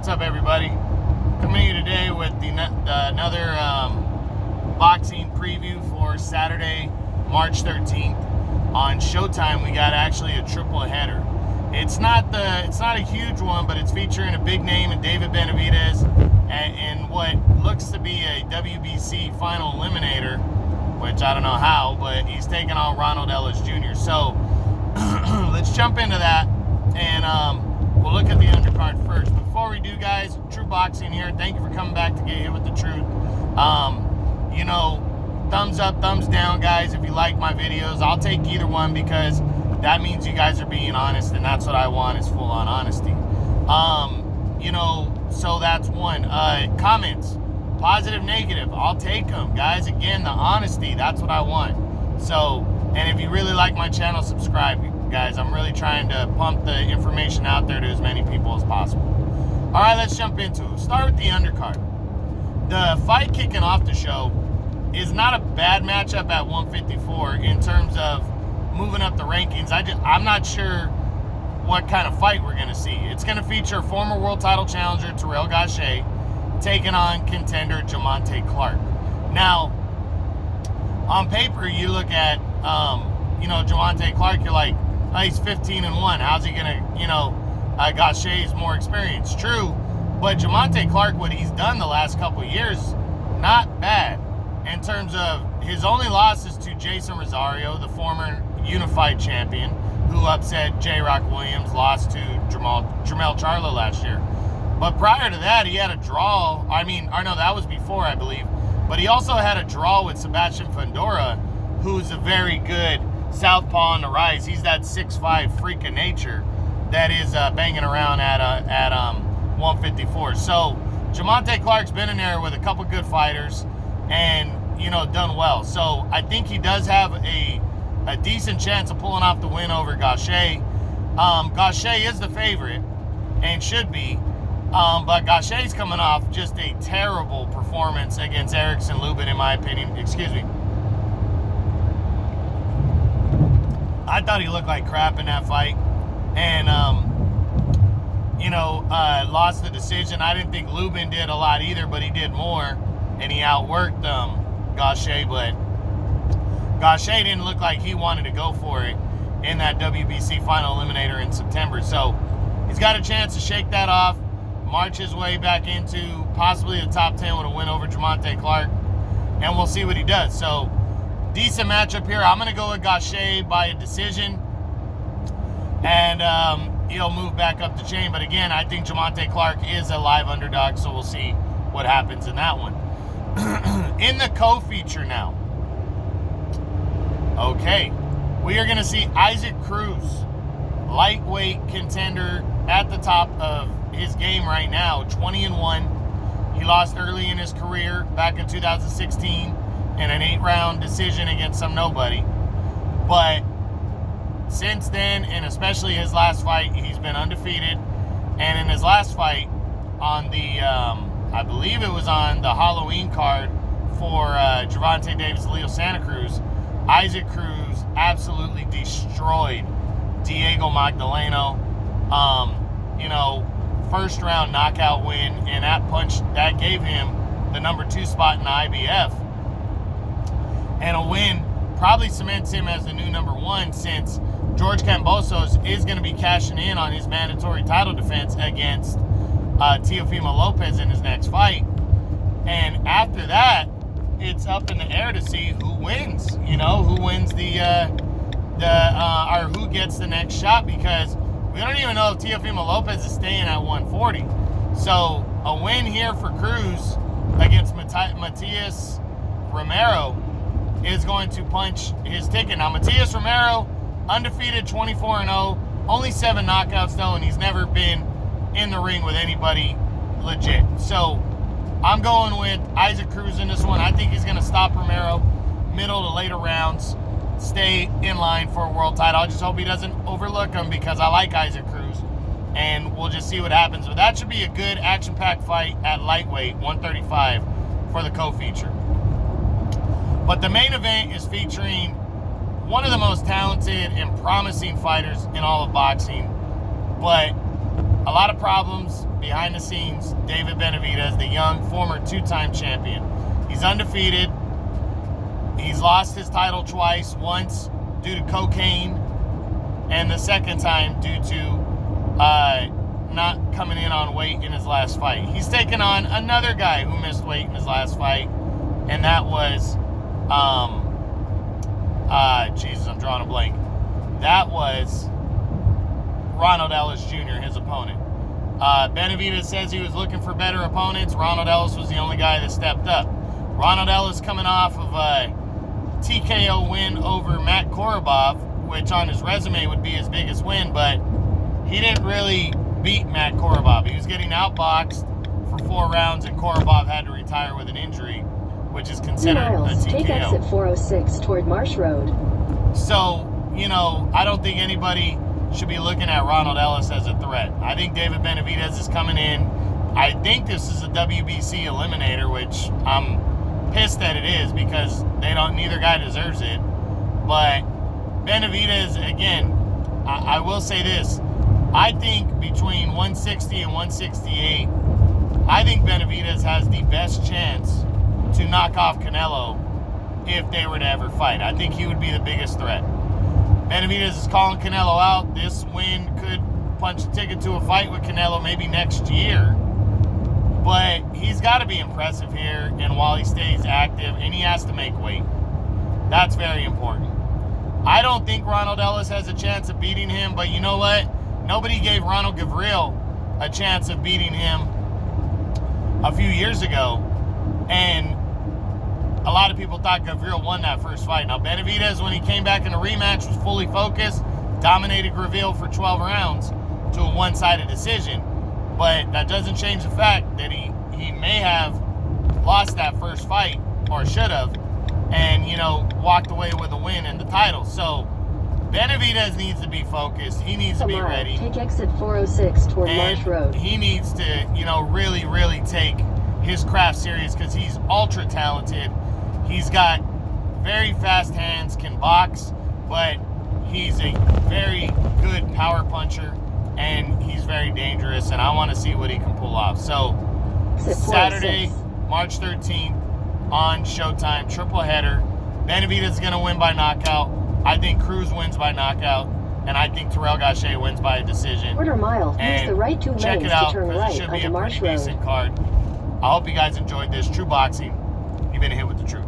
What's up, everybody? Coming to you today with another boxing preview for Saturday, March 13th. On Showtime, we got actually a triple header. It's not a huge one, but it's featuring a big name in David Benavidez and what looks to be a WBC final eliminator, which I don't know how, but he's taking on Ellis Jr. So let's jump into that, and we'll look at the undercard first. Before we do, guys, True Boxing here. Thank you for coming back to get hit with the truth. Thumbs up, thumbs down, guys, if you like my videos. I'll take either one because that means you guys are being honest, and that's what I want, is full-on honesty. So that's one. Comments, positive, negative, I'll take them, guys. Again, the honesty, that's what I want. So, and if you really like my channel, subscribe, guys. I'm really trying to pump the information out there to as many people as possible. All right, let's jump into it. Start with the undercard. The fight kicking off the show is not a bad matchup at 154 in terms of moving up the rankings. I'm not sure what kind of fight we're going to see. It's going to feature former world title challenger Terrell Gausha taking on contender Jamonte Clark. Now, on paper, you look at, Jamonte Clark, you're like, oh, he's 15-1. How's he going to, Gausha's more experienced. True, but Jamonte Clark, what he's done the last couple of years, not bad. In terms of his only losses to Jason Rosario, the former unified champion, who upset J-Rock Williams, lost to Jermell Charlo last year. But prior to that, he had a draw. That was before, I believe. But he also had a draw with Sebastian Fundora, who's a very good southpaw on the rise. He's that 6'5" freak of nature that is banging around at 154. So Jamonte Clark's been in there with a couple good fighters and, done well. So I think he does have a decent chance of pulling off the win over Gausha. Gausha is the favorite and should be. But Gausha's coming off just a terrible performance against Erickson Lubin, in my opinion. Excuse me. I thought he looked like crap in that fight. And, lost the decision. I didn't think Lubin did a lot either, but he did more. And he outworked Gausha, but Gausha didn't look like he wanted to go for it in that WBC final eliminator in September. So he's got a chance to shake that off, march his way back into possibly the top 10 with a win over Jamonte Clark, and we'll see what he does. So decent matchup here. I'm going to go with Gausha by a decision, and he'll move back up the chain. But again, I think Jamonte Clark is a live underdog, so we'll see what happens in that one. In the co-feature now. Okay, we are going to see Isaac Cruz, lightweight contender at the top of his game right now, 20-1. He lost early in his career back in 2016 in an 8-round decision against some nobody. But since then, and especially his last fight, he's been undefeated. And in his last fight on the, I believe it was on the Halloween card for Gervonta Davis, Leo Santa Cruz, Isaac Cruz absolutely destroyed Diego Magdaleno. First round knockout win, and that gave him the number 2 spot in the IBF. And a win probably cements him as the new number 1, since George Kambosos is going to be cashing in on his mandatory title defense against Teofimo Lopez in his next fight. And after that, it's up in the air to see who wins. Who wins or who gets the next shot, because we don't even know if Teofimo Lopez is staying at 140. So a win here for Cruz against Matias Romero is going to punch his ticket. Now, Matias Romero, undefeated, 24-0, only 7 knockouts though, and he's never been in the ring with anybody legit. So I'm going with Isaac Cruz in this one. I think he's going to stop Romero middle to later rounds, stay in line for a world title. I just hope he doesn't overlook him, because I like Isaac Cruz, and we'll just see what happens. But that should be a good action-packed fight at lightweight, 135, for the co-feature. But the main event is featuring one of the most talented and promising fighters in all of boxing, but a lot of problems behind the scenes. David Benavidez, the young former 2-time champion. He's undefeated. He's lost his title twice, once due to cocaine, and the second time due to not coming in on weight in his last fight. He's taken on another guy who missed weight in his last fight, and that was, Jesus, I'm drawing a blank. That was Ronald Ellis Jr., his opponent. Benavidez says he was looking for better opponents. Ronald Ellis was the only guy that stepped up. Ronald Ellis coming off of a TKO win over Matt Korobov, which on his resume would be his biggest win, but he didn't really beat Matt Korobov. He was getting outboxed for 4 rounds, and Korobov had to retire with an injury, which is considered a TKO. Take exit 406 toward Marsh Road. So, you know, I don't think anybody should be looking at Ronald Ellis as a threat. I think David Benavidez is coming in. I think this is a WBC eliminator, which I'm pissed that it is because neither guy deserves it. But Benavidez, again, I will say this. I think between 160 and 168, I think Benavidez has the best chance to knock off Canelo if they were to ever fight. I think he would be the biggest threat. Benavidez is calling Canelo out. This win could punch a ticket to a fight with Canelo maybe next year. But he's got to be impressive here, and while he stays active, and he has to make weight. That's very important. I don't think Ronald Ellis has a chance of beating him, but you know what? Nobody gave Ronald Gavril a chance of beating him a few years ago, and a lot of people thought Gavril won that first fight. Now, Benavidez, when he came back in a rematch, was fully focused, dominated Gavril for 12 rounds to a one-sided decision. But that doesn't change the fact that he may have lost that first fight, or should have, and, you know, walked away with a win and the title. So Benavidez needs to be focused. He needs to be ready. Take exit 406 toward Marsh Road. He needs to, you know, really, really take his craft serious because he's ultra talented. He's got very fast hands, can box, but he's a very good power puncher, and he's very dangerous, and I want to see what he can pull off. So Saturday, March 13th on Showtime, triple header. Benavidez is going to win by knockout. I think Cruz wins by knockout, and I think Terrell Gausha wins by a decision. Quarter mile, use the right 2 lanes check it out, to turn because right it should be onto a Marsh pretty Road. decent card. I hope you guys enjoyed this. True Boxing, you've been hit with the truth.